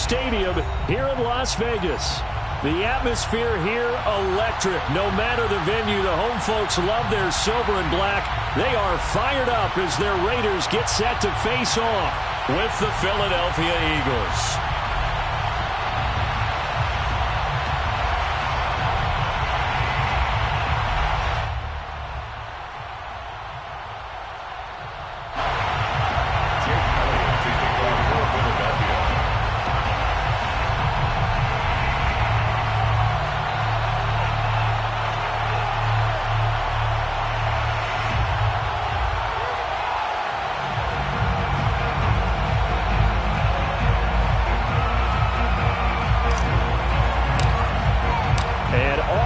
Stadium here in Las Vegas. The atmosphere here, electric. No matter the venue, the home folks love their silver and black. They are fired up as their Raiders get set to face off with the Philadelphia Eagles.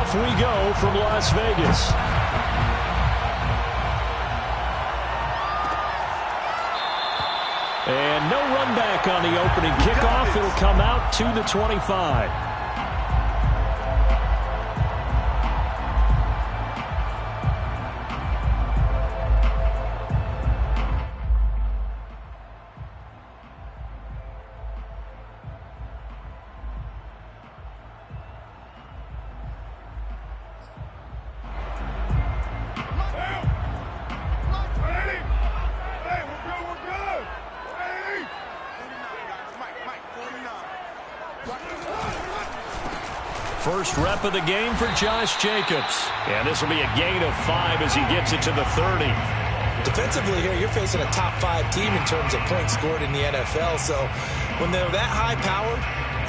We go from Las Vegas. And no run back on the opening kickoff. It'll come out to the 25. First rep of the game for Josh Jacobs. And this will be a gain of 5 as he gets it to the 30. Defensively here, you're facing a top 5 team in terms of points scored in the NFL. So when they're that high powered,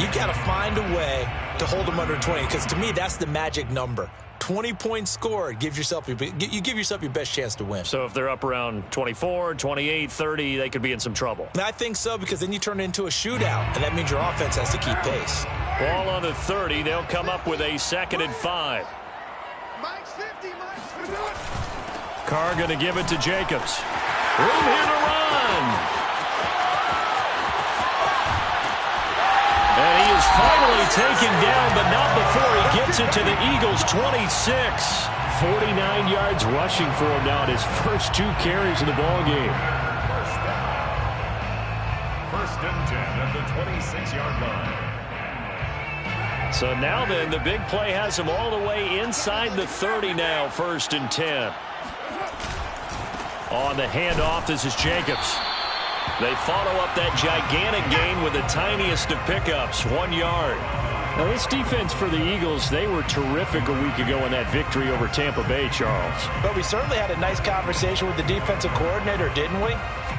you've got to find a way to hold them under 20. Because to me, that's the magic number. 20 points scored, you give yourself your best chance to win. So if they're up around 24, 28, 30, they could be in some trouble. And I think so, because then you turn it into a shootout, and that means your offense has to keep pace. Ball on the 30. They'll come up with a 2nd and 5. Carr going to give it to Jacobs. Room here to run. And he is finally taken down, but not before he gets it to the Eagles' 26. 49 yards rushing for him now in his first 2 carries of the ball game. First and 10 at the 26-yard line. So now then, the big play has him all the way inside the 30 now, 1st and 10. On the handoff, this is Jacobs. They follow up that gigantic gain with the tiniest of pickups, 1 yard. Now this defense for the Eagles, they were terrific a week ago in that victory over Tampa Bay, Charles. But we certainly had a nice conversation with the defensive coordinator, didn't we?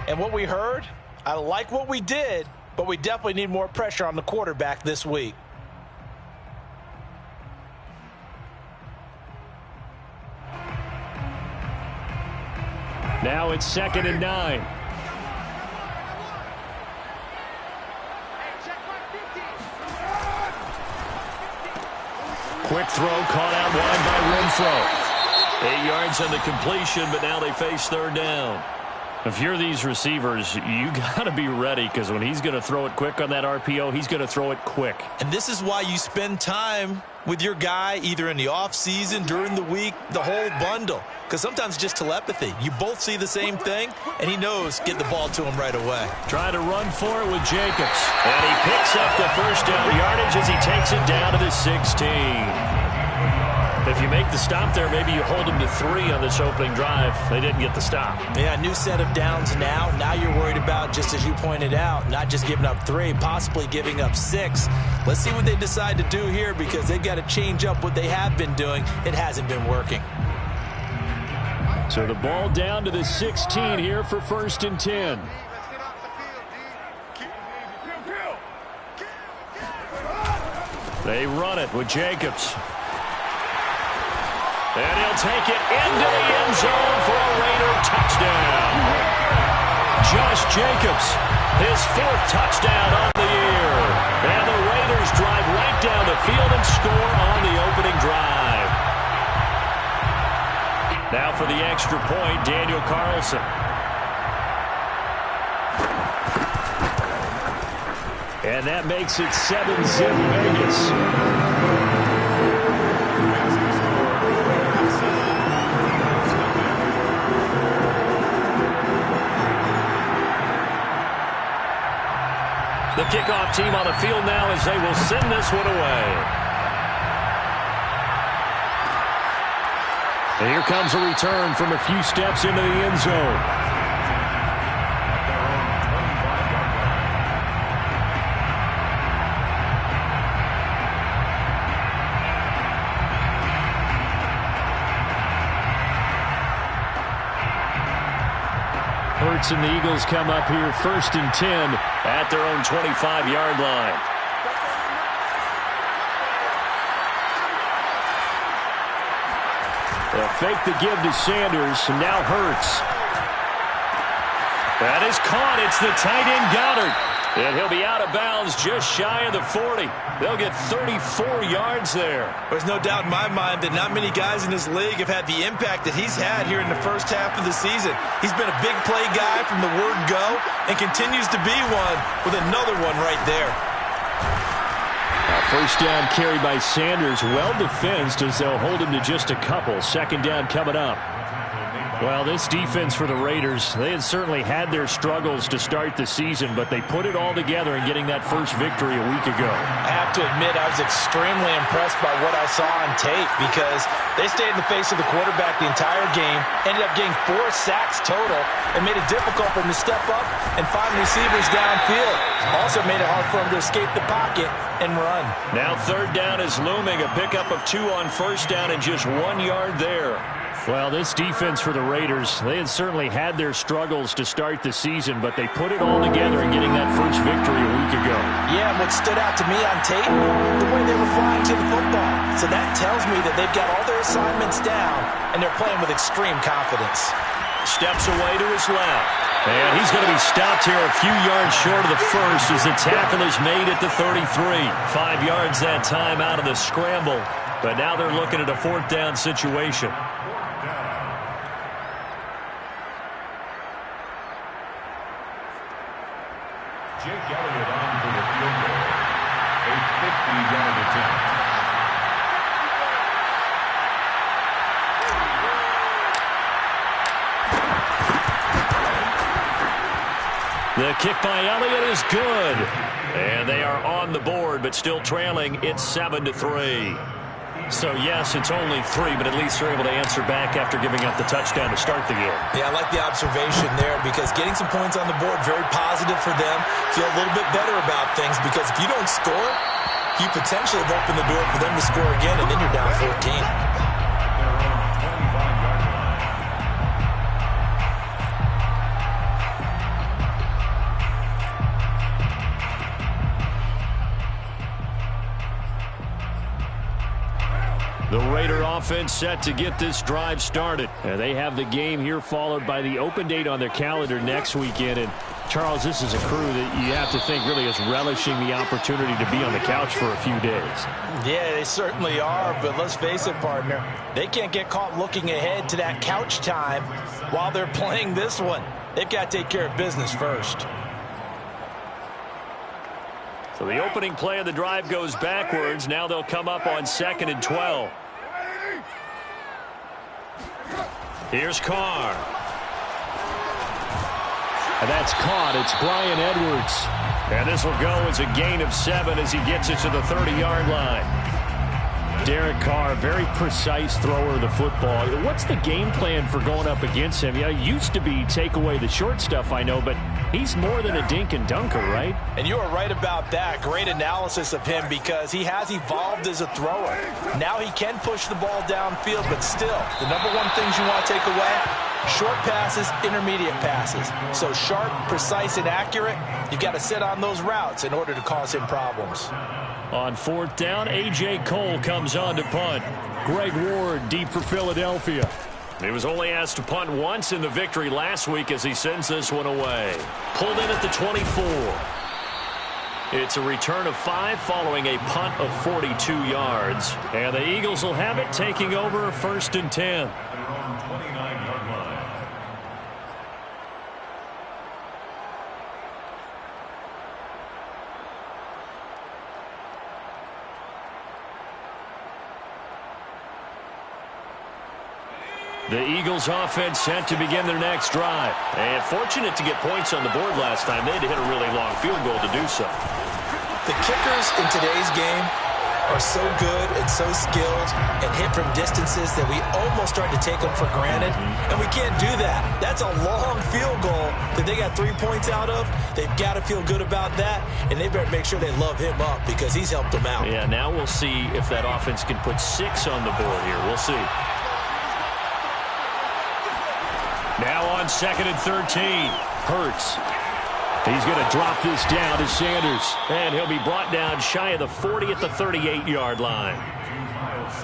And what we heard, I like what we did, but we definitely need more pressure on the quarterback this week. Now it's 2nd and 9. Quick throw caught out wide by Renfro. 8 yards on the completion, but now they face 3rd down. If you're these receivers, you got to be ready, because when he's going to throw it quick on that RPO, he's going to throw it quick. And this is why you spend time with your guy either in the offseason, during the week, the whole bundle. Because sometimes it's just telepathy. You both see the same thing, and he knows get the ball to him right away. Try to run for it with Jacobs. And he picks up the 1st down yardage as he takes it down to the 16. If you make the stop there, maybe you hold them to 3 on this opening drive. They didn't get the stop. Yeah, new set of downs now. Now you're worried about, just as you pointed out, not just giving up 3, possibly giving up 6. Let's see what they decide to do here, because they've got to change up what they have been doing. It hasn't been working. So the ball down to the 16 here for 1st and 10. They run it with Jacobs. And he'll take it into the end zone for a Raider touchdown. Josh Jacobs, his 4th touchdown on the year. And the Raiders drive right down the field and score on the opening drive. Now for the extra point, Daniel Carlson. And that makes it 7-zip Vegas. The kickoff team on the field now as they will send this one away. And here comes a return from a few steps into the end zone. Hurts and the Eagles come up here 1st and 10 at their own 25-yard line. They'll fake the give to Sanders, and now Hurts. That is caught. It's the tight end Goddard. And he'll be out of bounds just shy of the 40. They'll get 34 yards there. There's no doubt in my mind that not many guys in this league have had the impact that he's had here in the first half of the season. He's been a big play guy from the word go and continues to be one with another one right there. First down carry by Sanders, well defensed as they'll hold him to just a couple. Second down coming up. Well, this defense for the Raiders, they had certainly had their struggles to start the season, but they put it all together in getting that first victory a week ago. I have to admit, I was extremely impressed by what I saw on tape because they stayed in the face of the quarterback the entire game, ended up getting 4 sacks total, and made it difficult for him to step up and find receivers downfield. Also made it hard for him to escape the pocket and run. Now third down is looming, a pickup of 2 on first down and just 1 yard there. Well, this defense for the Raiders, they had certainly had their struggles to start the season, but they put it all together in getting that first victory a week ago. Yeah, and what stood out to me on tape, the way they were flying to the football. So that tells me that they've got all their assignments down, and they're playing with extreme confidence. Steps away to his left. And he's going to be stopped here a few yards short of the first as the tackle is made at the 33. 5 yards that time out of the scramble, but now they're looking at a 4th down situation. Jake Elliott on for the field goal. A 50-yard attempt. The kick by Elliott is good. And they are on the board, but still trailing. It's 7-3. So, yes, it's only 3, but at least they're able to answer back after giving up the touchdown to start the game. Yeah, I like the observation there because getting some points on the board, very positive for them. Feel a little bit better about things because if you don't score, you potentially have opened the door for them to score again, and then you're down 14. The Raider offense set to get this drive started. And they have the game here followed by the open date on their calendar next weekend. And, Charles, this is a crew that you have to think really is relishing the opportunity to be on the couch for a few days. Yeah, they certainly are, but let's face it, partner. They can't get caught looking ahead to that couch time while they're playing this one. They've got to take care of business first. So the opening play of the drive goes backwards. Now they'll come up on 2nd and 12. Here's Carr. And that's caught. It's Bryan Edwards. And this will go as a gain of 7 as he gets it to the 30-yard line. Derek Carr, very precise thrower of the football. What's the game plan for going up against him? Yeah, it used to be take away the short stuff, I know, but he's more than a dink and dunker, right? And you are right about that. Great analysis of him because he has evolved as a thrower. Now he can push the ball downfield, but still, the number one things you want to take away, short passes, intermediate passes. So sharp, precise, and accurate, you've got to sit on those routes in order to cause him problems. On 4th down, A.J. Cole comes on to punt. Greg Ward deep for Philadelphia. He was only asked to punt once in the victory last week as he sends this one away. Pulled in at the 24. It's a return of 5 following a punt of 42 yards. And the Eagles will have it taking over 1st and 10. The Eagles offense set to begin their next drive. And fortunate to get points on the board last time. They had to hit a really long field goal to do so. The kickers in today's game are so good and so skilled and hit from distances that we almost start to take them for granted, and we can't do that. That's a long field goal that they got 3 points out of. They've got to feel good about that, and they better make sure they love him up because he's helped them out. Yeah, now we'll see if that offense can put 6 on the board here. We'll see. Now on 2nd and 13, Hurts. He's going to drop this down to Sanders. And he'll be brought down shy of the 40 at the 38-yard line.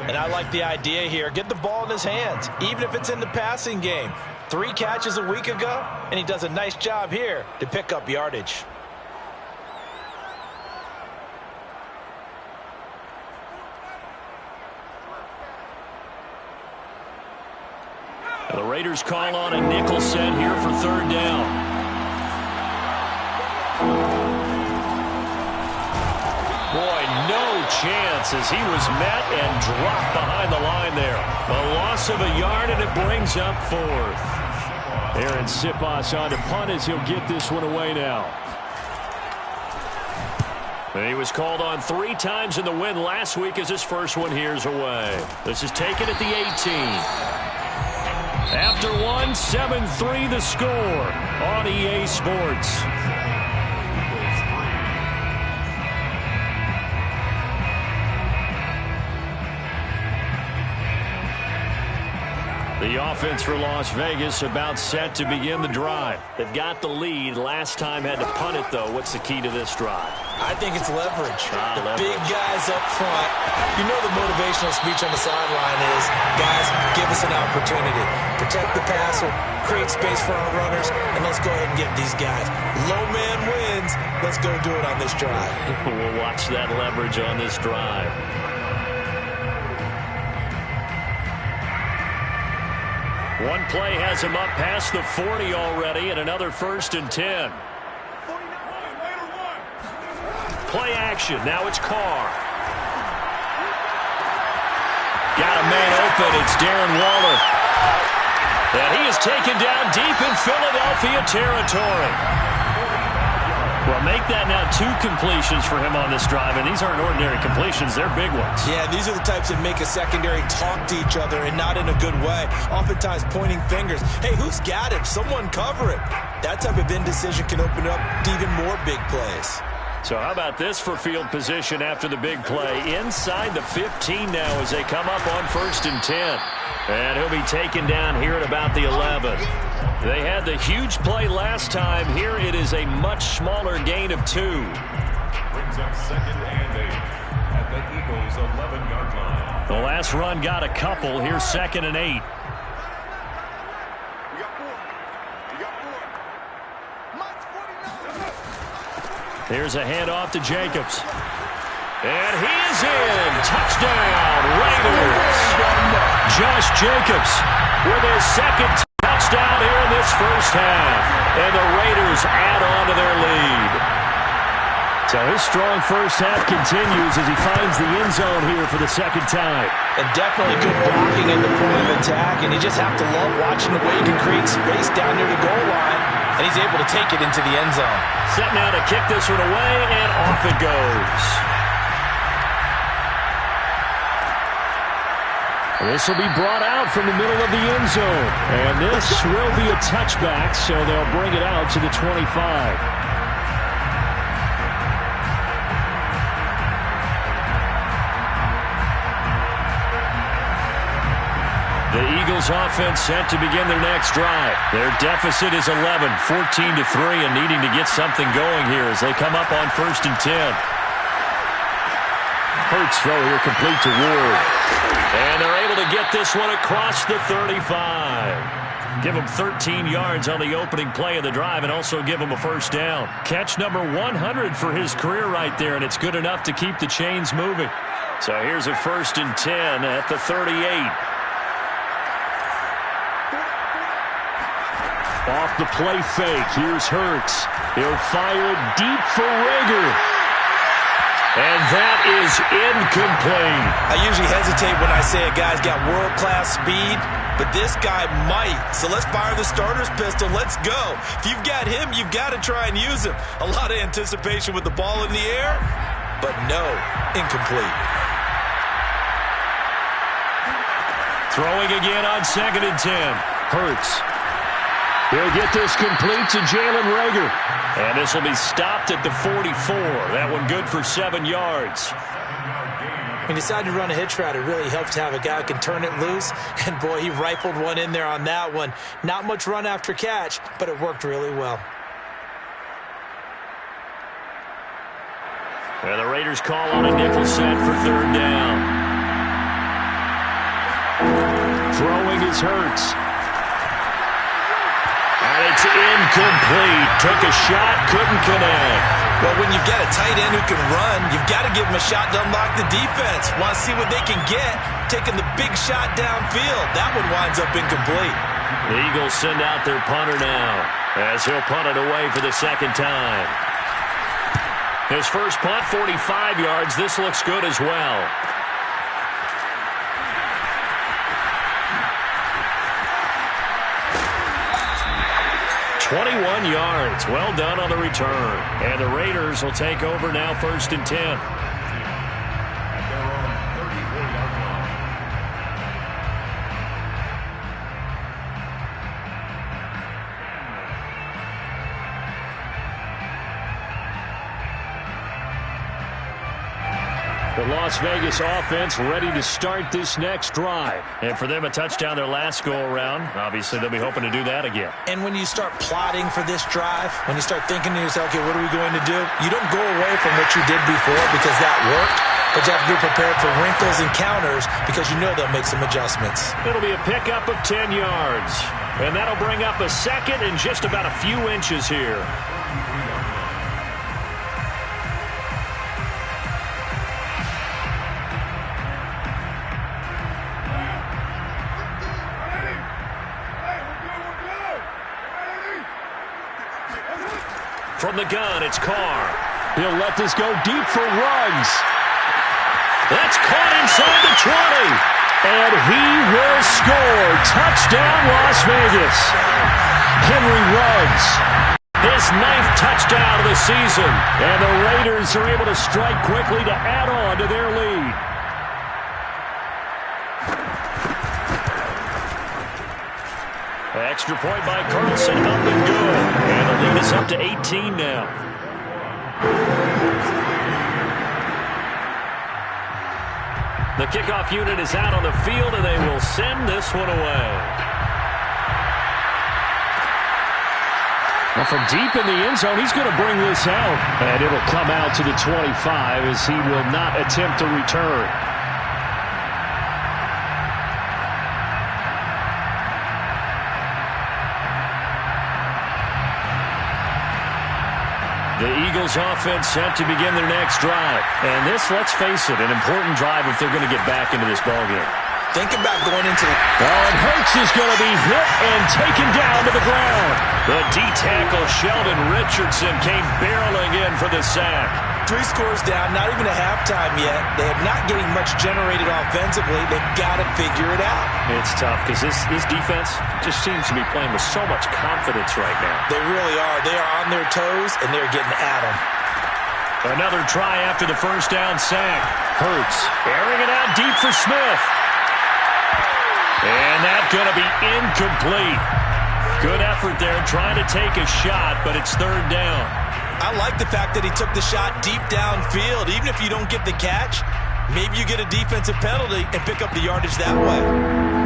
And I like the idea here. Get the ball in his hands, even if it's in the passing game. 3 catches a week ago, and he does a nice job here to pick up yardage. The Raiders call on a nickel set here for 3rd down. Boy, no chance as he was met and dropped behind the line there. A loss of a yard, and it brings up 4th. Aaron Siposs on to punt as he'll get this one away now. And he was called on 3 times in the win last week as his first one here's away. This is taken at the 18. After one, 7-3 the score on EA Sports. The offense for Las Vegas about set to begin the drive. They've got the lead. Last time had to punt it, though. What's the key to this drive? I think it's leverage. Big guys up front. You know the motivational speech on the sideline is, guys, give us an opportunity. Protect the passer, create space for our runners, and let's go ahead and get these guys. Low man wins. Let's go do it on this drive. We'll watch that leverage on this drive. One play has him up past the 40 already, and another 1st and 10. Play action. Now it's Carr. Got a man open. It's Darren Waller. And he is taken down deep in Philadelphia territory. Well, make that now 2 completions for him on this drive, and these aren't ordinary completions. They're big ones. Yeah, these are the types that make a secondary talk to each other and not in a good way. Oftentimes pointing fingers. Hey, who's got it? Someone cover it. That type of indecision can open up even more big plays. So how about this for field position after the big play? Inside the 15 now as they come up on 1st and 10. And he'll be taken down here at about the 11. They had the huge play last time. Here it is a much smaller gain of 2. Brings up 2nd and 8 at the Eagles' 11-yard line. The last run got a couple. Here's 2nd and 8. Here's a handoff to Jacobs. And he is in. Touchdown, Raiders. Josh Jacobs with his 2nd touchdown here in this first half. And the Raiders add on to their lead. So his strong first half continues as he finds the end zone here for the 2nd time. And definitely good blocking at the point of attack. And you just have to love watching the way he can create space down near the goal line. And he's able to take it into the end zone. Set now to kick this one away, and off it goes. This will be brought out from the middle of the end zone. And this will be a touchback, so they'll bring it out to the 25. The Eagles offense set to begin their next drive. Their deficit is 11, 14-3, and needing to get something going here as they come up on 1st and 10. Hurts throw here complete to Ward. And they're able to get this one across the 35. Give him 13 yards on the opening play of the drive and also give him a 1st down. Catch number 100 for his career right there, and it's good enough to keep the chains moving. So here's a 1st and 10 at the 38. Off the play fake, here's Hurts. He'll fire it deep for Rager. And that is incomplete. I usually hesitate when I say a guy's got world-class speed, but this guy might. So let's fire the starter's pistol. Let's go. If you've got him, you've got to try and use him. A lot of anticipation with the ball in the air, but no, incomplete. Throwing again on 2nd and 10. Hurts. He'll get this complete to Jalen Reagor. And this will be stopped at the 44. That one good for 7 yards. When you decide to run a hitch route, it really helps to have a guy who can turn it loose. And, boy, he rifled one in there on that one. Not much run after catch, but it worked really well. And the Raiders call on a nickel set for 3rd down. Throwing is Hurts. And it's incomplete. Took a shot, couldn't connect. Well, when you've got a tight end who can run, you've got to give him a shot to unlock the defense. Want to see what they can get, taking the big shot downfield. That one winds up incomplete. The Eagles send out their punter now, as he'll punt it away for the 2nd time. His first punt, 45 yards. This looks good as well. 21 yards. Well done on the return. And the Raiders will take over now 1st and 10. The Las Vegas offense ready to start this next drive. And for them, a touchdown their last go-around. Obviously, they'll be hoping to do that again. And when you start plotting for this drive, when you start thinking to yourself, okay, what are we going to do? You don't go away from what you did before because that worked. But you have to be prepared for wrinkles and counters because you know they'll make some adjustments. It'll be a pickup of 10 yards. And that'll bring up a 2nd and just about a few inches here. From the gun, it's Carr. He'll let this go deep for Ruggs. That's caught inside the 20. And he will score. Touchdown, Las Vegas. Henry Ruggs. His 9th touchdown of the season. And the Raiders are able to strike quickly to add on to their lead. Extra point by Carlson, up and good. And the lead is up to 18 now. The kickoff unit is out on the field, and they will send this one away. Well, from deep in the end zone, he's going to bring this out. And it'll come out to the 25 as he will not attempt to return. The Eagles offense set to begin their next drive. And this, let's face it, an important drive if they're going to get back into this ballgame. Think about going into the... And Hurts is going to be hit and taken down to the ground. The D-tackle Sheldon Richardson came barreling in for the sack. 3 scores down, not even a halftime yet. They are not getting much generated offensively. They've got to figure it out. It's tough because this defense just seems to be playing with so much confidence right now. They really are. They are on their toes, and they're getting at them. Another try after the first down sack. Hurts airing it out deep for Smith. And that's going to be incomplete. Good effort there trying to take a shot, but it's 3rd down. I like the fact that he took the shot deep downfield. Even if you don't get the catch, maybe you get a defensive penalty and pick up the yardage that way.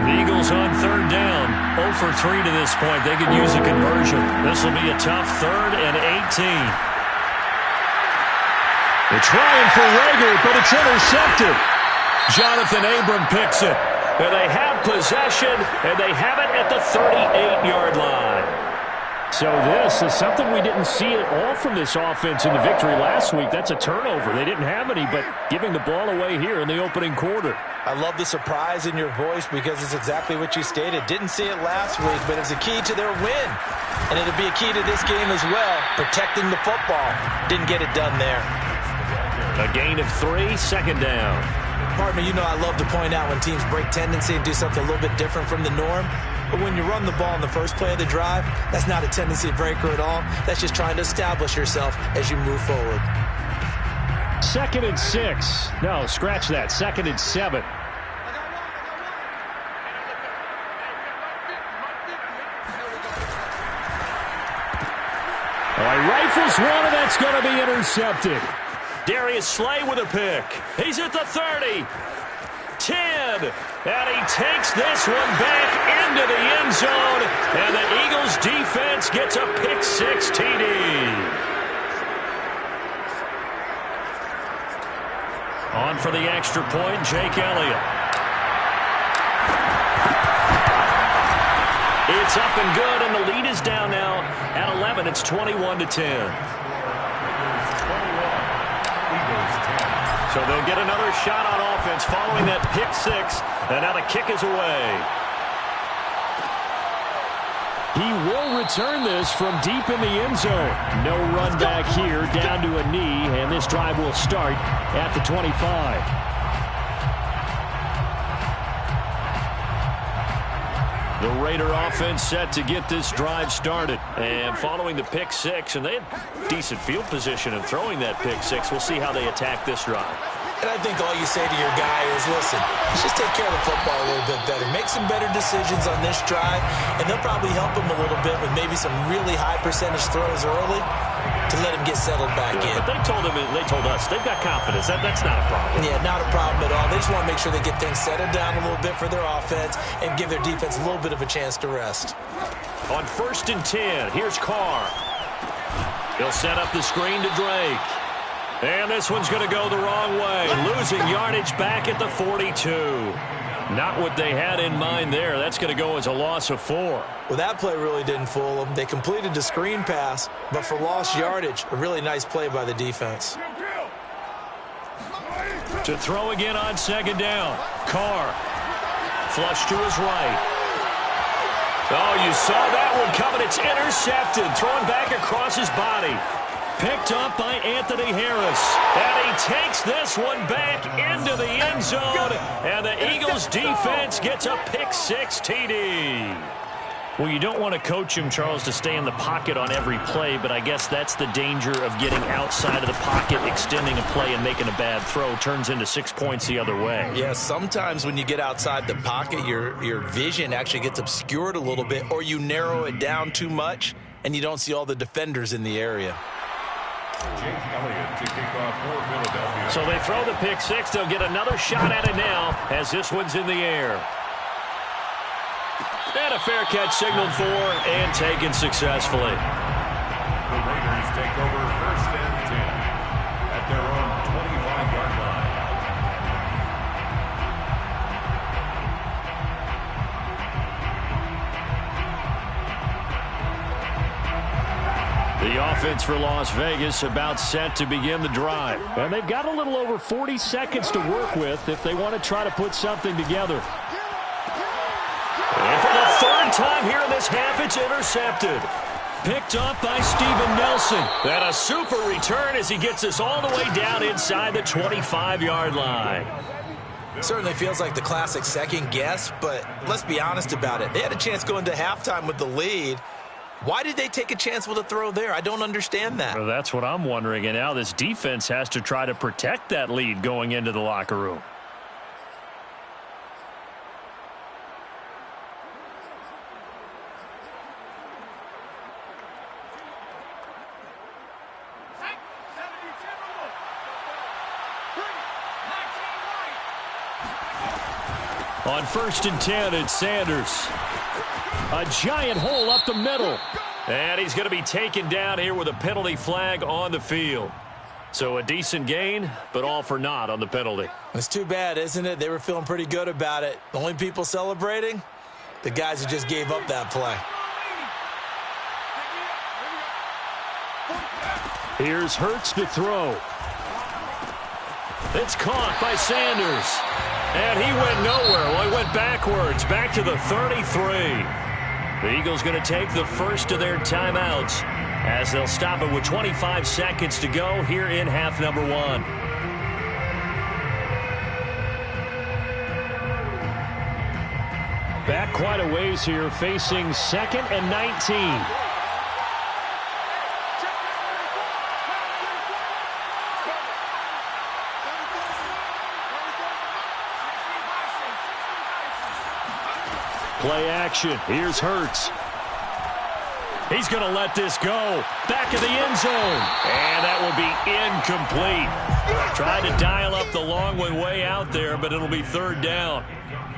The Eagles on 3rd down. 0 for 3 to this point. They could use a conversion. This will be a tough 3rd and 18. They're trying for Reagor, but it's intercepted. Jonathan Abram picks it. And they have possession, and they have it at the 38-yard line. So this is something we didn't see at all from this offense in the victory last week. That's a turnover. They didn't have any, but giving the ball away here in the opening quarter. I love the surprise in your voice because it's exactly what you stated. Didn't see it last week, but it's a key to their win. And it'll be a key to this game as well, protecting the football. Didn't get it done there. A gain of 3, second down. Partner, you know I love to point out when teams break tendency and do something a little bit different from the norm. But when you run the ball in the first play of the drive, that's not a tendency breaker at all. That's just trying to establish yourself as you move forward. 2nd and 6. No, scratch that. 2nd and 7. All right, rifles one, and that's going to be intercepted. Darius Slay with a pick. He's at the 30. 10. And he takes this one back into the end zone. And the Eagles defense gets a pick 6 TD. On for the extra point, Jake Elliott. It's up and good, and the lead is down now at 11. It's 21-10. So they'll get another shot on offense following that pick 6, and now the kick is away. He will return this from deep in the end zone. No run back here, down to a knee, and this drive will start at the 25. The Raider offense set to get this drive started. And following the pick 6, and they had decent field position in throwing that pick 6. We'll see how they attack this drive. And I think all you say to your guy is, listen, let's just take care of the football a little bit better. Make some better decisions on this drive, and they'll probably help him a little bit with maybe some really high percentage throws early to let him get settled back in. But they told us, they've got confidence. That's not a problem. Yeah, not a problem at all. They just want to make sure they get things settled down a little bit for their offense and give their defense a little bit of a chance to rest. On 1st and 10, here's Carr. He'll set up the screen to Drake. And this one's going to go the wrong way. Losing yardage back at the 42. Not what they had in mind there. That's going to go as a loss of 4. Well, that play really didn't fool them. They completed the screen pass, but for lost yardage, a really nice play by the defense. To throw again on 2nd down. Carr. Flush to his right. Oh, you saw that one coming. It's intercepted. Thrown back across his body. Picked up by Anthony Harris. And he takes this one back into the end zone. And the Eagles defense gets a pick 6 TD. Well, you don't want to coach him, Charles, to stay in the pocket on every play, but I guess that's the danger of getting outside of the pocket, extending a play, and making a bad throw. Turns into 6 points the other way. Yeah, sometimes when you get outside the pocket, your vision actually gets obscured a little bit, or you narrow it down too much, and you don't see all the defenders in the area. Jake Elliott to kick off for Philadelphia. So they throw the pick 6. They'll get another shot at it now as this one's in the air. And a fair catch signaled for and taken successfully. The Raiders take over 1st and 10 at their own 25-yard line. The offense for Las Vegas about set to begin the drive. And they've got a little over 40 seconds to work with if they want to try to put something together. And for the 3rd time here in this half, it's intercepted. Picked up by Steven Nelson. And a super return as he gets us all the way down inside the 25-yard line. Certainly feels like the classic second guess, but let's be honest about it. They had a chance going to halftime with the lead. Why did they take a chance with a throw there? I don't understand that. Well, that's what I'm wondering. And now this defense has to try to protect that lead going into the locker room. On 1st and 10, it's Sanders. A giant hole up the middle. And he's going to be taken down here with a penalty flag on the field. So a decent gain, but all for naught on the penalty. It's too bad, isn't it? They were feeling pretty good about it. The only people celebrating, the guys who just gave up that play. Here's Hurts to throw. It's caught by Sanders. And he went nowhere. Well, he went backwards, back to the 33. The Eagles going to take the first of their timeouts as they'll stop it with 25 seconds to go here in half number 1. Back quite a ways here, facing 2nd and 19. Play action. Here's Hurts. He's going to let this go. Back of the end zone. And that will be incomplete. Tried to dial up the long one way out there, but it'll be 3rd down.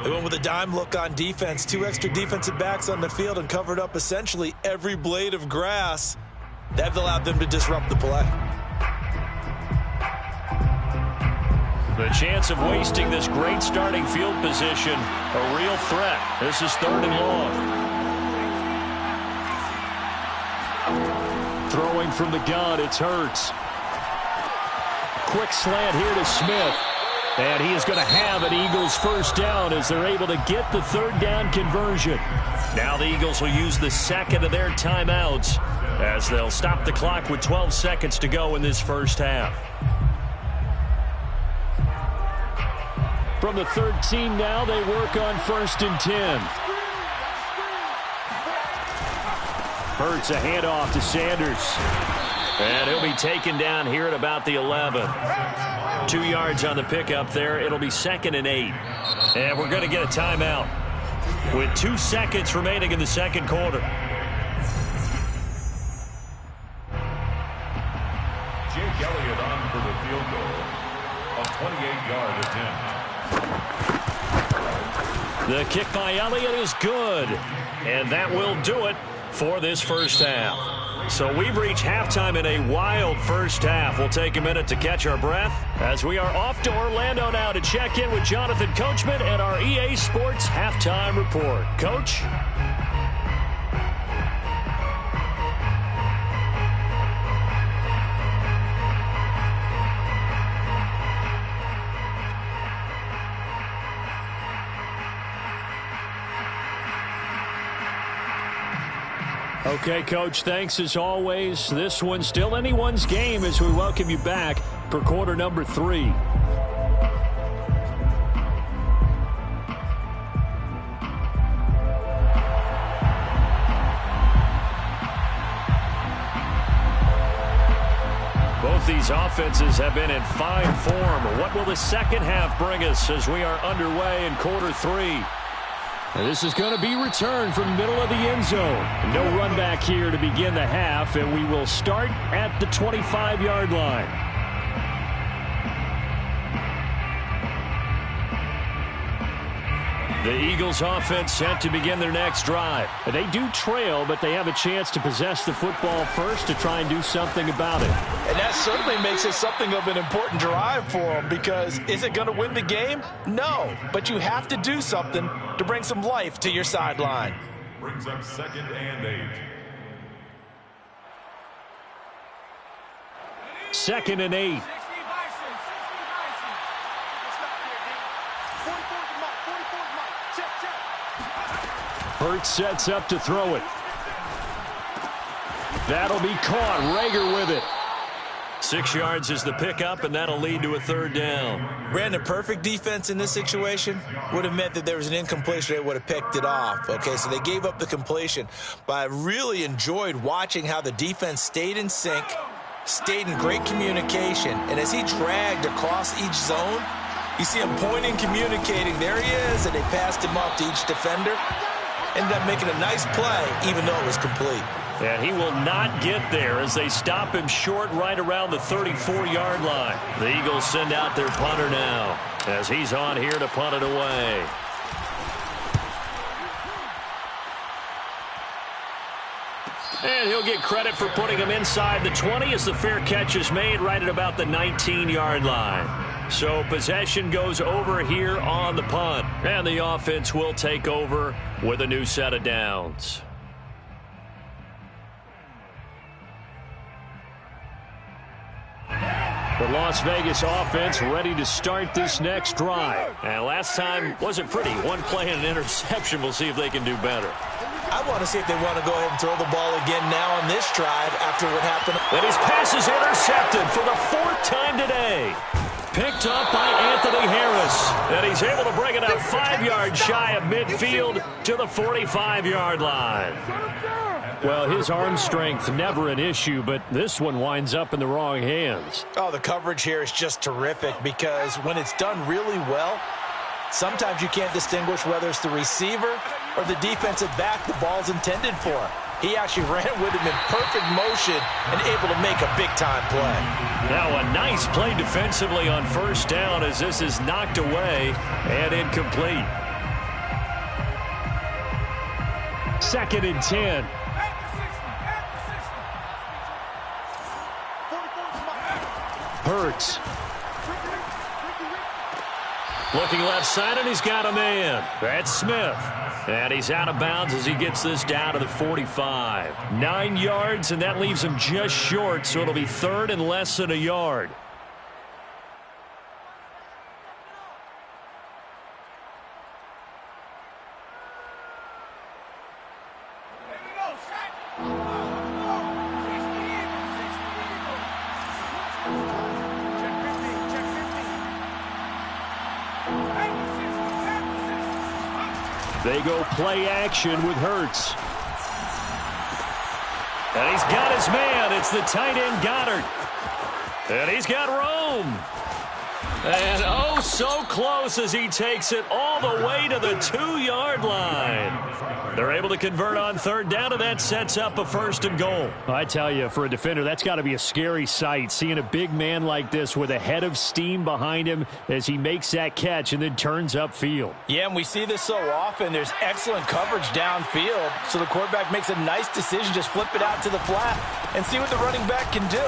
They went with a dime look on defense. 2 extra defensive backs on the field and covered up essentially every blade of grass. That allowed them to disrupt the play. The chance of wasting this great starting field position, a real threat. This is 3rd and long. Throwing from the gun, it's Hurts. Quick slant here to Smith. And he is going to have an Eagles 1st down as they're able to get the 3rd down conversion. Now the Eagles will use the 2nd of their timeouts as they'll stop the clock with 12 seconds to go in this 1st half. From the 13 now, they work on 1st and 10. Hurts a handoff to Sanders. And he'll be taken down here at about the 11. 2 yards on the pickup there. It'll be 2nd and 8. And we're going to get a timeout with 2 seconds remaining in the 2nd quarter. Jake Elliott on for the field goal. A 28-yard attempt. The kick by Elliott is good. And that will do it for this 1st half. So we've reached halftime in a wild 1st half. We'll take a minute to catch our breath as we are off to Orlando now to check in with Jonathan Coachman and our EA Sports Halftime Report. Coach? Okay, Coach, thanks as always. This one's still anyone's game as we welcome you back for quarter number 3. Both these offenses have been in fine form. What will the 2nd half bring us as we are underway in quarter 3? This is going to be returned from the middle of the end zone. No run back here to begin the half, and we will start at the 25-yard line. The Eagles offense set to begin their next drive. They do trail, but they have a chance to possess the football first to try and do something about it. And that certainly makes it something of an important drive for them, because is it going to win the game? No, but you have to do something to bring some life to your sideline. Brings up 2nd and 8. 2nd and 8. Hurts sets up to throw it. That'll be caught. Rager with it. 6 yards is the pickup, and that'll lead to a 3rd down. Brandon, perfect defense in this situation would have meant that there was an incompletion. They would have picked it off. Okay, so they gave up the completion. But I really enjoyed watching how the defense stayed in sync, stayed in great communication. And as he dragged across each zone, you see him pointing, communicating. There he is, and they passed him off to each defender. Ended up making a nice play, even though it was complete. And he will not get there as they stop him short right around the 34-yard line. The Eagles send out their punter now as he's on here to punt it away. And he'll get credit for putting him inside the 20 as the fair catch is made right at about the 19-yard line. So possession goes over here on the punt. And the offense will take over with a new set of downs. The Las Vegas offense ready to start this next drive. And last time wasn't pretty. One play and an interception. We'll see if they can do better. I want to see if they want to go ahead and throw the ball again now on this drive after what happened. And his pass is intercepted for the 4th time today. Picked up by Anthony Harris. close. And he's able to bring it up 5 yards shy of midfield to the 45-yard line. Well, his arm strength never an issue, but this one winds up in the wrong hands. Oh, the coverage here is just terrific because when it's done really well, sometimes you can't distinguish whether it's the receiver or the defensive back the ball's intended for. He actually ran with him in perfect motion and able to make a big-time play. Now a nice play defensively on first down as this is knocked away and incomplete. 2nd and 10. Hurts. Looking left side, and he's got a man. That's Smith. And he's out of bounds as he gets this down to the 45. 9 yards, and that leaves him just short, so it'll be 3rd and less than a yard. They go play action with Hurts. And he's got his man. It's the tight end Goddard. And he's got Rome. And oh, so close as he takes it all the way to the 2-yard line. They're able to convert on 3rd down, and that sets up a 1st and goal. I tell you, for a defender, that's got to be a scary sight, seeing a big man like this with a head of steam behind him as he makes that catch and then turns upfield. Yeah, and we see this so often. There's excellent coverage downfield, so the quarterback makes a nice decision, just flip it out to the flat and see what the running back can do.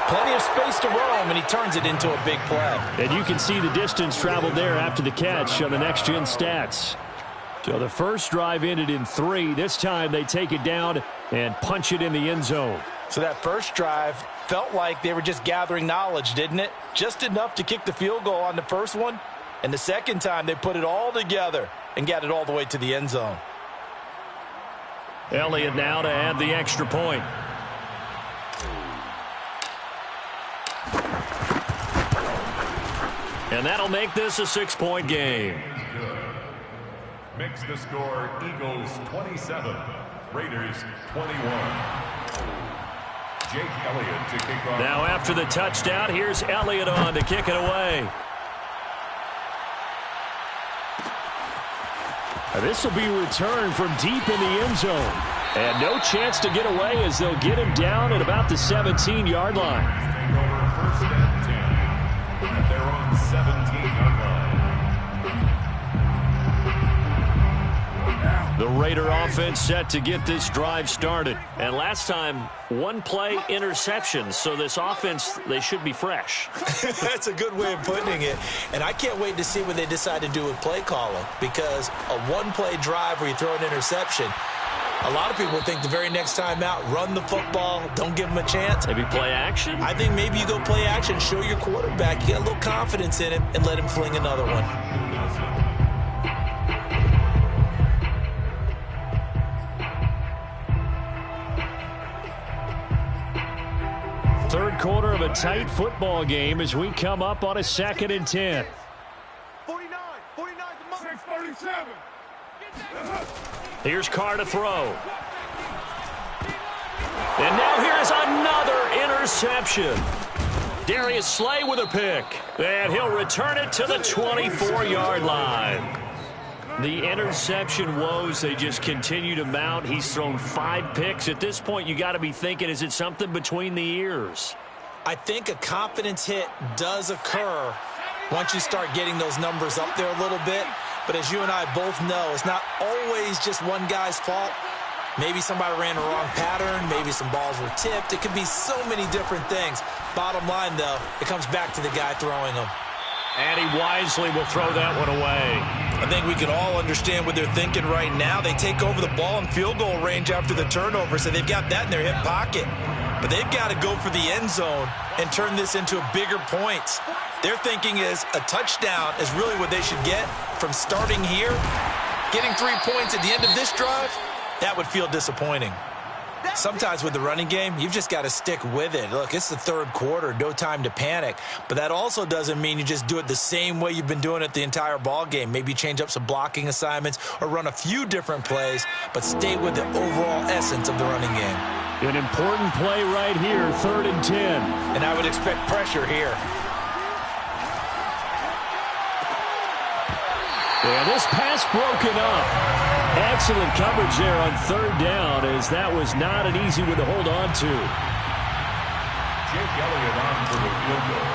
Plenty of space to roam, and he turns it into a big play. And you can see the distance traveled there after the catch on the next-gen stats. So the first drive ended in 3. This time they take it down and punch it in the end zone. So that first drive felt like they were just gathering knowledge, didn't it? Just enough to kick the field goal on the first one. And the second time they put it all together and got it all the way to the end zone. Elliott now to add the extra point. And that'll make this a 6-point game. Makes the score Eagles 27, Raiders 21. Jake Elliott to kick off. Now after the touchdown, here's Elliott on to kick it away. This will be returned from deep in the end zone. And no chance to get away as they'll get him down at about the 17-yard line. Take over 1st and 10 at their own 17-yard line. The Raider offense set to get this drive started. And last time, 1-play interception. So this offense, they should be fresh. That's a good way of putting it. And I can't wait to see what they decide to do with play calling. Because a 1-play drive where you throw an interception, a lot of people think the very next time out, run the football, don't give them a chance. Maybe play action? I think maybe you go play action, show your quarterback, you get a little confidence in him, and let him fling another one. Third quarter of a tight football game as we come up on a 2nd and 10. 49, 637. Here's Carr to throw. And now here's another interception. Darius Slay with a pick. And he'll return it to the 24-yard line. The interception woes, they just continue to mount. He's thrown 5 picks. At this point, you got to be thinking, is it something between the ears? I think a confidence hit does occur once you start getting those numbers up there a little bit. But as you and I both know, it's not always just one guy's fault. Maybe somebody ran a wrong pattern. Maybe some balls were tipped. It could be so many different things. Bottom line, though, it comes back to the guy throwing them. And he wisely will throw that one away. I think we can all understand what they're thinking right now. They take over the ball in field goal range after the turnover, so they've got that in their hip pocket. But they've got to go for the end zone and turn this into bigger points. Their thinking is a touchdown is really what they should get from starting here. Getting 3 points at the end of this drive, that would feel disappointing. Sometimes with the running game, you've just got to stick with it. Look, it's the third quarter, no time to panic. But that also doesn't mean you just do it the same way you've been doing it the entire ball game. Maybe change up some blocking assignments or run a few different plays, but stay with the overall essence of the running game. An important play right here, 3rd and 10. And I would expect pressure here. And this pass broken up. Excellent coverage there on 3rd down, as that was not an easy one to hold on to. Jake Elliott on for the field goal.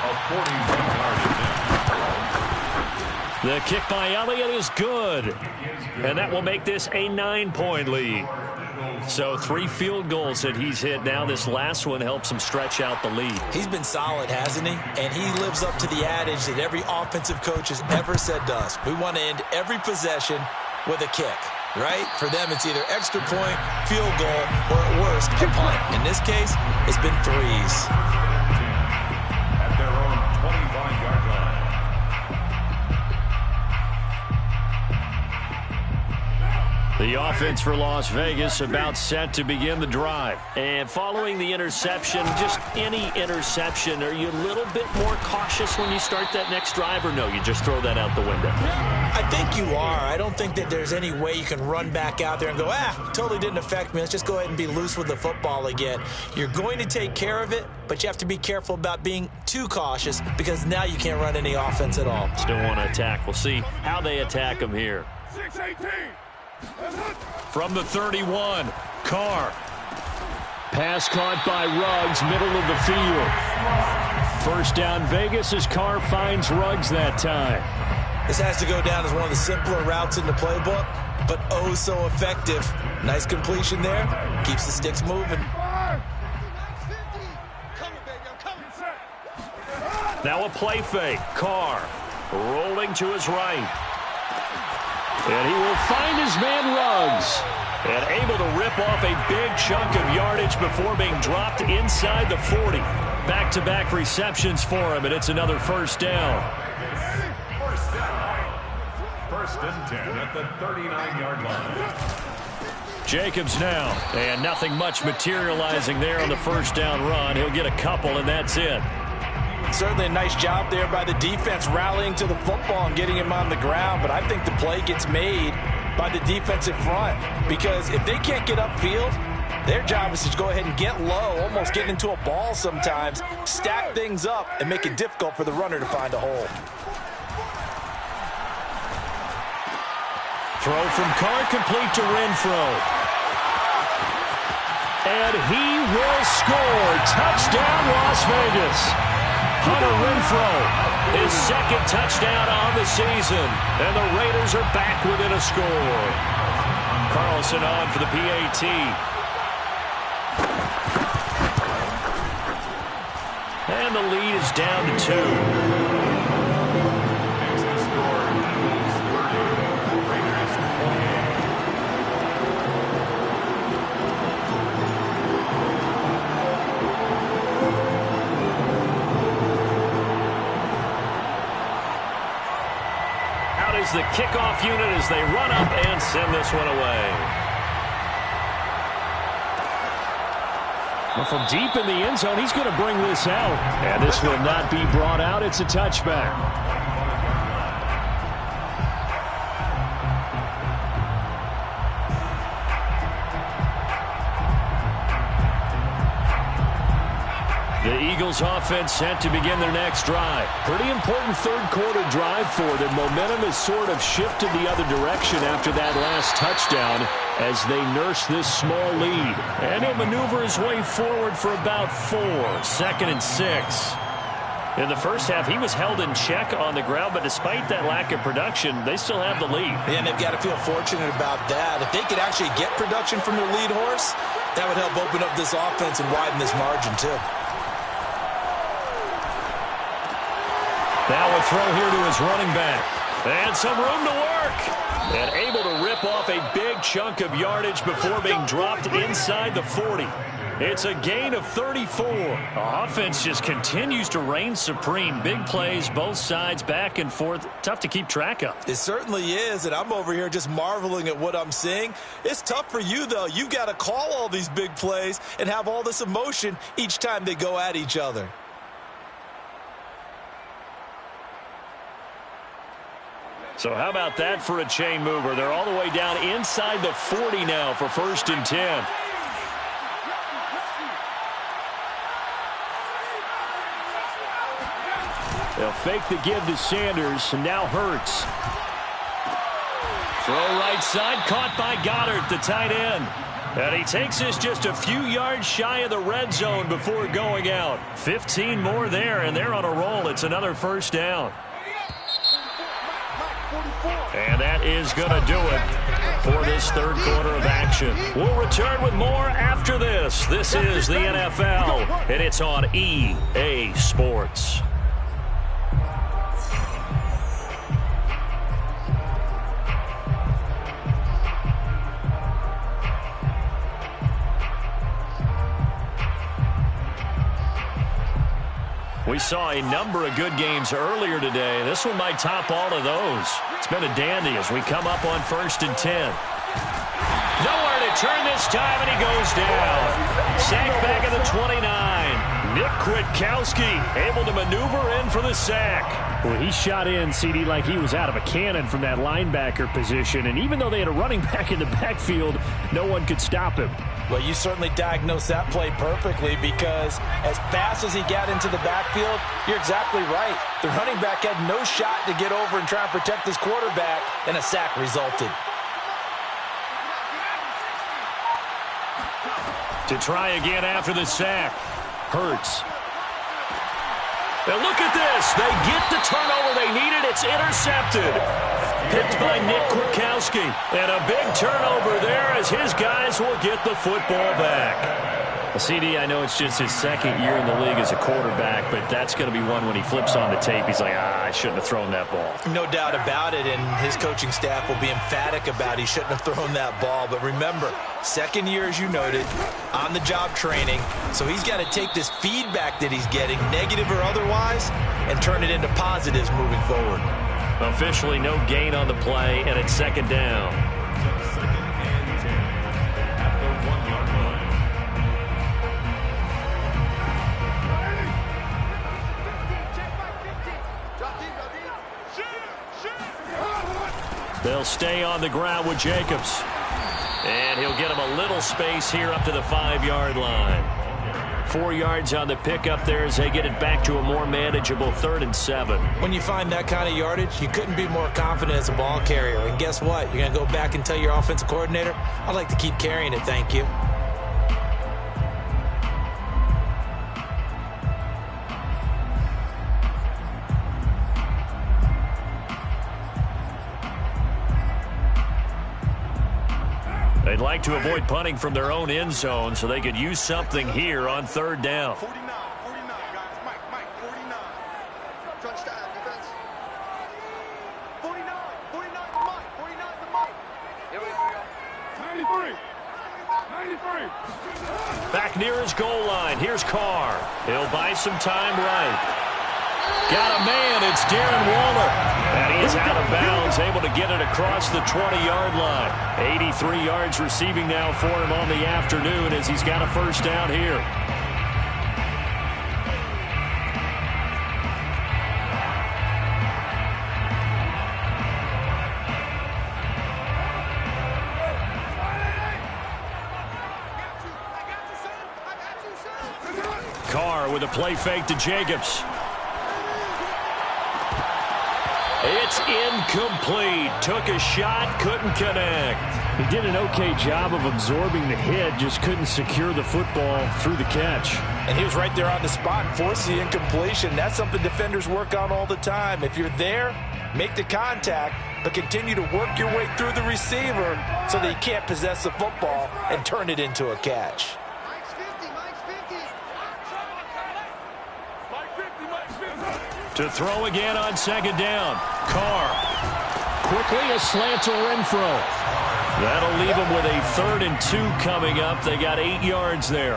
A 41-yard attempt. The kick by Elliott is good. And that will make this a 9-point lead. So 3 field goals that he's hit now. This last one helps him stretch out the lead. He's been solid, hasn't he? And he lives up to the adage that every offensive coach has ever said to us. We want to end every possession with a kick, right? For them, it's either extra point, field goal, or at worst, a punt. In this case, it's been 3s. At their own 25-yard line. The offense for Las Vegas about set to begin the drive. And following the interception, just any interception, are you a little bit more cautious when you start that next drive, or no, you just throw that out the window? I think you are. I don't think that there's any way you can run back out there and go, totally didn't affect me. Let's just go ahead and be loose with the football again. You're going to take care of it, but you have to be careful about being too cautious because now you can't run any offense at all. Still want to attack. We'll see how they attack them here. 6-18. From the 31, Carr. Pass caught by Ruggs, middle of the field. First down Vegas as Carr finds Ruggs that time. This has to go down as one of the simpler routes in the playbook, but oh so effective. Nice completion there. Keeps the sticks moving. Now a play fake. Carr rolling to his right. And he will find his man Ruggs. And able to rip off a big chunk of yardage before being dropped inside the 40. Back-to-back receptions for him, and it's another first down. First and 10 at the 39-yard line. Jacobs now, and nothing much materializing there on the first down run. He'll get a couple, and that's it. Certainly a nice job there by the defense rallying to the football and getting him on the ground, but I think the play gets made by the defensive front because if they can't get upfield, their job is to go ahead and get low, almost get into a ball sometimes, stack things up, and make it difficult for the runner to find a hole. Throw from Carr complete to Renfro. And he will score. Touchdown, Las Vegas. Hunter Renfro, his second touchdown on the season. And the Raiders are back within a score. Carlson on for the PAT. And the lead is down to 2. Makes the score Eagles 30, Raiders 28. Out is the kickoff unit as they run up and send this one away. Well, from deep in the end zone, he's going to bring this out. And this will not be brought out. It's a touchback. The Eagles offense set to begin their next drive. Pretty important third quarter drive for them. Momentum has sort of shifted the other direction after that last touchdown as they nurse this small lead. And he'll maneuver his way forward for about 4. 2nd and 6. In the first half, he was held in check on the ground, but despite that lack of production, they still have the lead. And they've got to feel fortunate about that. If they could actually get production from their lead horse, that would help open up this offense and widen this margin too. Now a throw here to his running back. And some room to work. And able to rip off a big chunk of yardage before being dropped inside the 40. It's a gain of 34. The offense just continues to reign supreme. Big plays, both sides, back and forth. Tough to keep track of. It certainly is, and I'm over here just marveling at what I'm seeing. It's tough for you, though. You've got to call all these big plays and have all this emotion each time they go at each other. So how about that for a chain mover? They're all the way down inside the 40 now for 1st and 10. They'll fake the give to Sanders, and now Hurts. Throw right side, caught by Goddard, the tight end. And he takes us just a few yards shy of the red zone before going out. 15 more there, and they're on a roll. It's another 1st down. And that is going to do it for this 3rd quarter of action. We'll return with more after this. This is the NFL, and it's on EA Sports. We saw a number of good games earlier today. This one might top all of those. It's been a dandy as we come up on 1st and 10. Nowhere to turn this time, and he goes down. Sacked back at the 29. Nick Kwiatkowski able to maneuver in for the sack. Well, he shot in, CD, like he was out of a cannon from that linebacker position. And even though they had a running back in the backfield, no one could stop him. Well, you certainly diagnosed that play perfectly because as fast as he got into the backfield, you're exactly right. The running back had no shot to get over and try and protect his quarterback, and a sack resulted. To try again after the sack. Hurts. Now look at this. They get the turnover they needed. It's intercepted. Picked by Nick Kwiatkowski. And a big turnover there as his guys will get the football back. Well, CD, I know it's just his 2nd year in the league as a quarterback, but that's going to be one when he flips on the tape. He's like, I shouldn't have thrown that ball. No doubt about it, and his coaching staff will be emphatic about he shouldn't have thrown that ball. But remember, 2nd year, as you noted, on-the-job training. So he's got to take this feedback that he's getting, negative or otherwise, and turn it into positives moving forward. Officially no gain on the play, and it's 2nd down. They'll stay on the ground with Jacobs. And he'll get him a little space here up to the 5-yard line. 4 yards on the pickup there as they get it back to a more manageable 3rd and 7. When you find that kind of yardage, you couldn't be more confident as a ball carrier. And guess what? You're going to go back and tell your offensive coordinator, I'd like to keep carrying it, thank you. They'd like to avoid punting from their own end zone so they could use something here on 3rd down. 49, guys. Mike, 49. Touchdown, defense. 49 for Mike. 49 for Mike. Here we go. 93. Back near his goal line. Here's Carr. He'll buy some time right. Got a man. It's Darren Waller. And he is out of bounds, able to get it across the 20-yard line. 83 yards receiving now for him on the afternoon as he's got a 1st down here. Carr with a play fake to Jacobs. It's incomplete. Took a shot, couldn't connect. He did an okay job of absorbing the hit, just couldn't secure the football through the catch. And he was right there on the spot and forced the incompletion. That's something defenders work on all the time. If you're there, make the contact, but continue to work your way through the receiver so that he can't possess the football and turn it into a catch. Mike's 50. Mike 50. To throw again on second down. Carr. Quickly a slant to Renfro. That'll leave them with a 3rd and 2 coming up. They got 8 yards there.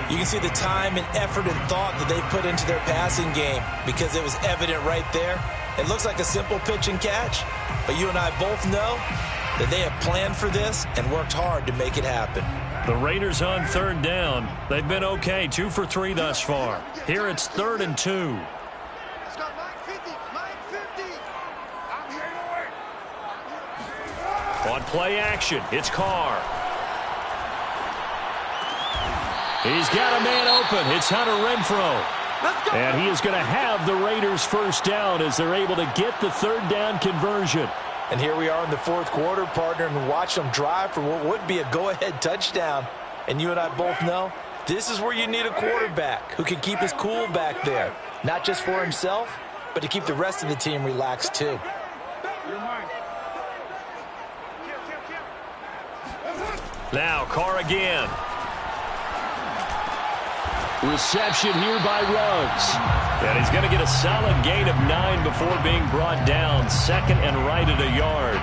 You can see the time and effort and thought that they put into their passing game because it was evident right there. It looks like a simple pitch and catch, but you and I both know that they have planned for this and worked hard to make it happen. The Raiders on 3rd down. They've been okay, 2 for 3 thus far. Here it's 3rd and 2. Let's go, 950, 950. I'm here to work. On play action, it's Carr. He's got a man open. It's Hunter Renfro. Let's go. And he is going to have the Raiders first down as they're able to get the 3rd down conversion. And here we are in the 4th quarter, partner, and watch them drive for what would be a go-ahead touchdown. And you and I both know this is where you need a quarterback who can keep his cool back there, not just for himself, but to keep the rest of the team relaxed too. Now Carr again. Reception here by Ruggs. And he's going to get a solid gain of 9 before being brought down. 2nd and right at a yard.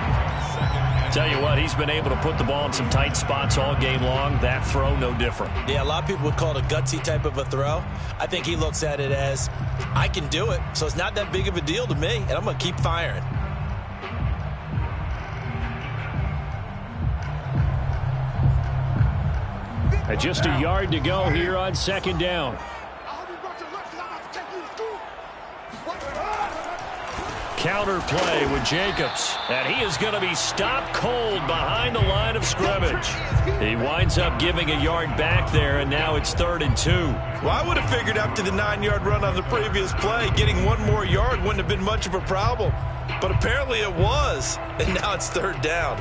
Tell you what, he's been able to put the ball in some tight spots all game long. That throw, no different. Yeah, a lot of people would call it a gutsy type of a throw. I think he looks at it as, I can do it, so it's not that big of a deal to me, and I'm going to keep firing. And just a yard to go here on 2nd down. Counter play with Jacobs. And he is going to be stopped cold behind the line of scrimmage. He winds up giving a yard back there, and now it's 3rd and 2. Well, I would have figured after the 9-yard run on the previous play, getting 1 more yard wouldn't have been much of a problem. But apparently it was, and now it's 3rd down.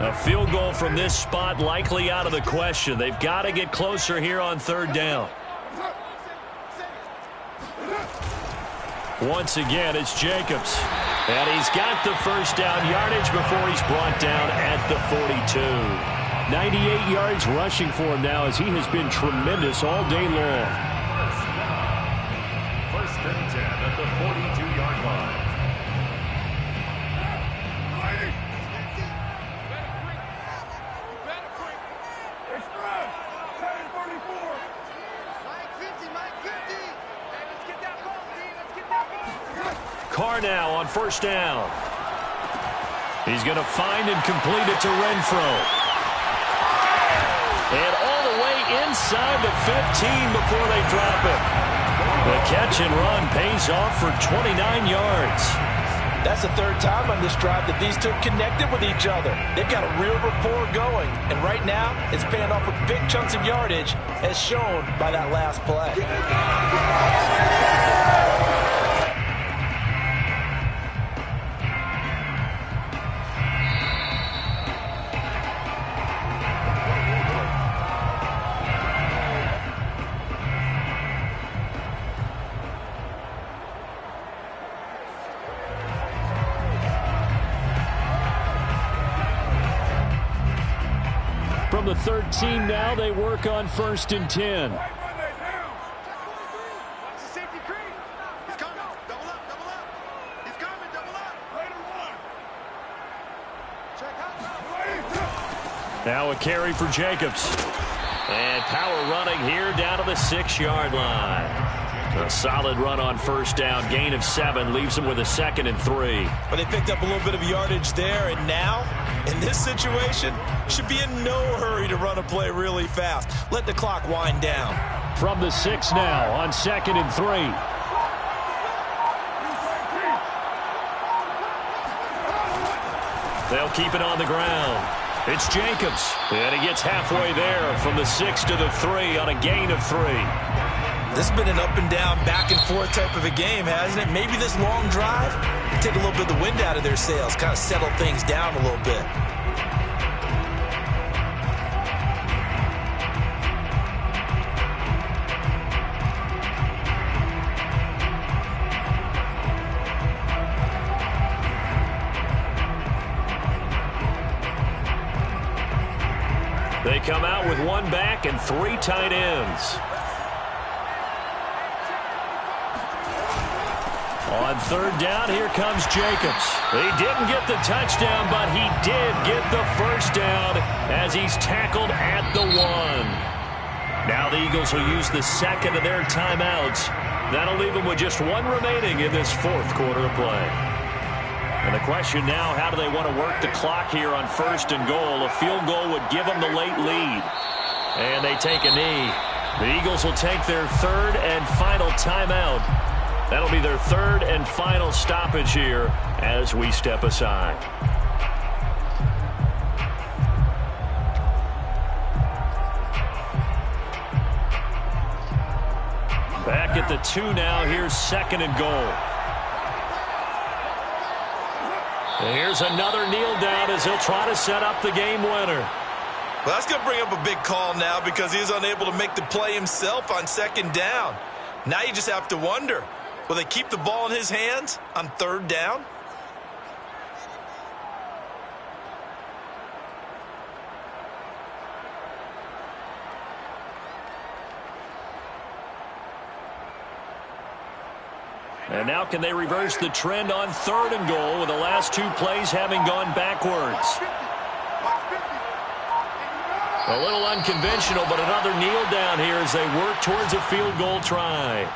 A field goal from this spot likely out of the question. They've got to get closer here on 3rd down. Once again, it's Jacobs. And he's got the first down yardage before he's brought down at the 42. 98 yards rushing for him now as he has been tremendous all day long. 1st and 10 at the 42-yard line. Carr now on 1st down. He's going to find and complete it to Renfro. And all the way inside the 15 before they drop it. The catch and run pays off for 29 yards. That's the 3rd time on this drive that these two connected with each other. They've got a real rapport going. And right now, it's paying off with big chunks of yardage, as shown by that last play. From the 13 now, they work on 1st and 10. Now a carry for Jacobs. And power running here down to the 6-yard line. A solid run on 1st down. Gain of 7 leaves them with a 2nd and 3. But they picked up a little bit of yardage there, and now, in this situation, should be in no hurry to run a play really fast. Let the clock wind down. From the 6 now on 2nd and 3. They'll keep it on the ground. It's Jacobs. And he gets halfway there from the 6 to the 3 on a gain of 3. This has been an up and down, back and forth type of a game, hasn't it? Maybe this long drive take a little bit of the wind out of their sails, kind of settle things down a little bit. They come out with 1 back and 3 tight ends. On third down, here comes Jacobs. He didn't get the touchdown, but he did get the first down as he's tackled at the 1. Now the Eagles will use the second of their timeouts. That'll leave them with just 1 remaining in this fourth quarter of play. And the question now, how do they want to work the clock here on first and goal? A field goal would give them the late lead. And they take a knee. The Eagles will take their third and final timeout. That'll be their third and final stoppage here as we step aside. Back at the 2 now. Here's second and goal. And here's another kneel down as he'll try to set up the game winner. Well, that's going to bring up a big call now because he's unable to make the play himself on second down. Now you just have to wonder, will they keep the ball in his hands on third down? And now can they reverse the trend on third and goal with the last 2 plays having gone backwards? A little unconventional, but another kneel down here as they work towards a field goal try.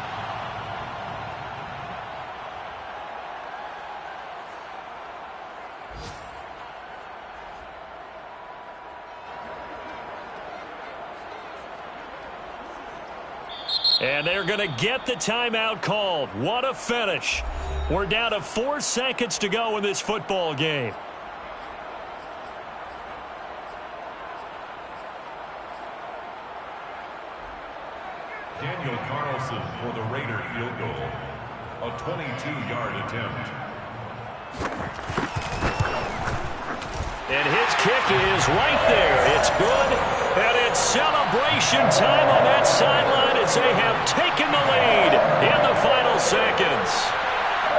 And they're going to get the timeout called. What a finish. We're down to 4 seconds to go in this football game. Daniel Carlson for the Raider field goal. A 22-yard attempt. And his kick is right there. It's good. And it's celebration time on that sideline as they have taken the lead in the final seconds.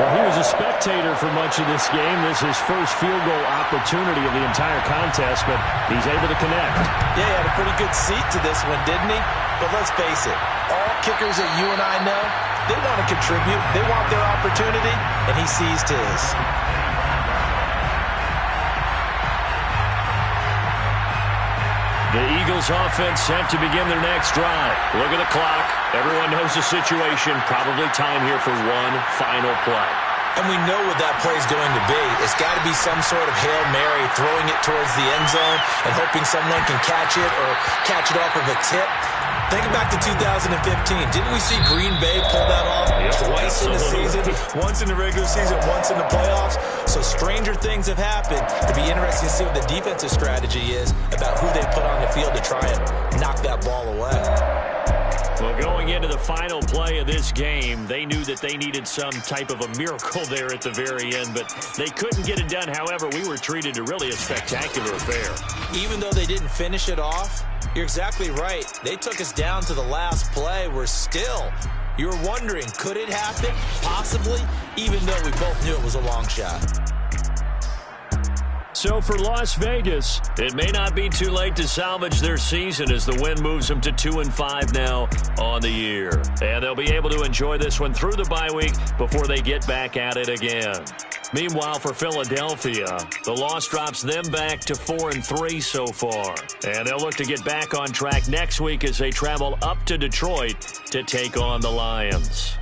Well, he was a spectator for much of this game. This is his first field goal opportunity of the entire contest, but he's able to connect. Yeah, he had a pretty good seat to this one, didn't he? But let's face it, all kickers that you and I know, they want to contribute. They want their opportunity, and he seized his. The Eagles offense set to begin their next drive. Look at the clock. Everyone knows the situation. Probably time here for one final play. And we know what that play is going to be. It's got to be some sort of Hail Mary, throwing it towards the end zone and hoping someone can catch it or catch it off of a tip. Think back to 2015. Didn't we see Green Bay pull that off twice in the season? Once in the regular season, once in the playoffs. So stranger things have happened. It'd be interesting to see what the defensive strategy is about who they put on the field to try and knock that ball away. Well, going into the final play of this game, they knew that they needed some type of a miracle there at the very end, but they couldn't get it done. However, we were treated to really a spectacular affair. Even though they didn't finish it off, you're exactly right. They took us down to the last play. We're still, you're wondering, could it happen? Possibly, even though we both knew it was a long shot. So for Las Vegas, it may not be too late to salvage their season as the win moves them to 2-5 now on the year. And they'll be able to enjoy this one through the bye week before they get back at it again. Meanwhile, for Philadelphia, the loss drops them back to 4-3 so far. And they'll look to get back on track next week as they travel up to Detroit to take on the Lions.